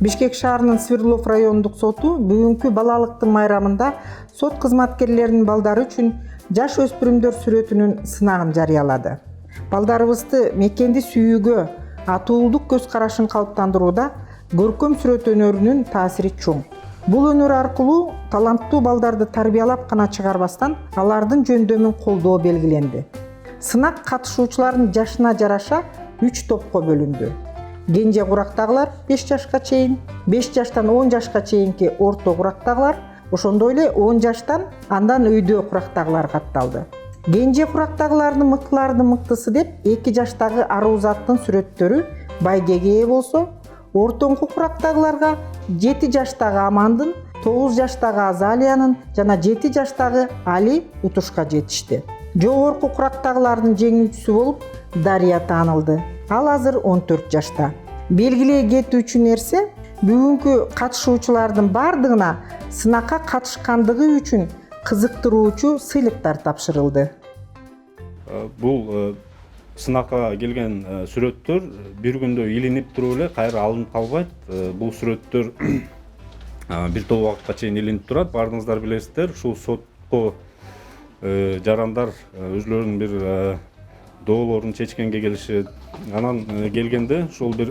Бишкек шаарынын Свердлов райондук соту бүгүнкү балалыктын майрамында сот кызматкерлеринин балдары үчүн жаш өспүрүмдөр сүрөтүнүн сынагын жарыялады. Балдарыбызды мекенди сүйүүгө, атуулдук көз карашын калыптандырууда көркөм сүрөт өнөрүнүн таасири чоң. Бул өнөр аркылуу таланттуу балдарды тарбиялап гана чыгарбастан, алардын жөндөмүн колдоо белгиленди. Сынак катышуучулардын жашына жараша 3 топко бөлүндү. Кенже курактагылар 5 жашка чейин, 5 жаштан 10 жашка чейинки орто курактагылар, ошондой эле 10 жаштан андан өйдө курактагылар катталды. Кенже курактагылардын мыктылардын мыктысы деп 2 жаштагы Арузаттын сүрөттөрү байгеге ээ болсо, ортоңку курактагыларга 7 жаштагы Амандын, 9 жаштагы Азалиянын жана 7 жаштагы Али утушка жетишти. Жогорку курактагылардын жеңүүчүсү болуп Дарья таанылды. Ал азыр 14 жашта. Белгилей кетүүчү нерсе, бүгүнкү катышуучулардын бардыгына сынакка катышкандыгы үчүн кызыктыруучу сыйлыктар тапшырылды. Бул сынакка келген сүрөттөр бир күндө илинип туруп эле кайра алынып калбайт. Бул сүрөттөр бир топ убакытка чейин илинип турат. Бардыгыңыздар билесиздер, ушул сотко жарандар өзүлөрүнүн бир доолорун чечкенге келишет. Анан келгенде ушул бир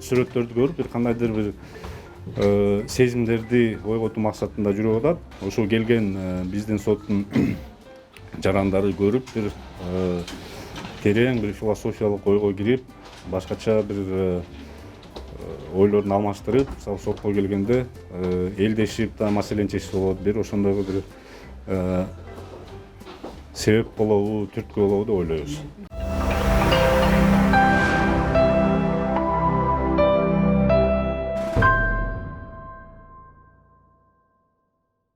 сүрөттөрдү көрүп, бир кандайдыр бир сезимдерди ойготуу максатында жүрүп атат. Ошол келген биздин соттун жарандары көрүп, бир терең бир философиялык ойго кирип, башкача бир ойлорун алмаштырып, сотко келгенде элдешип да маселени чечсе болот, бир ошондой бир себеп болобу, түрткү болобу деп ойлойбуз.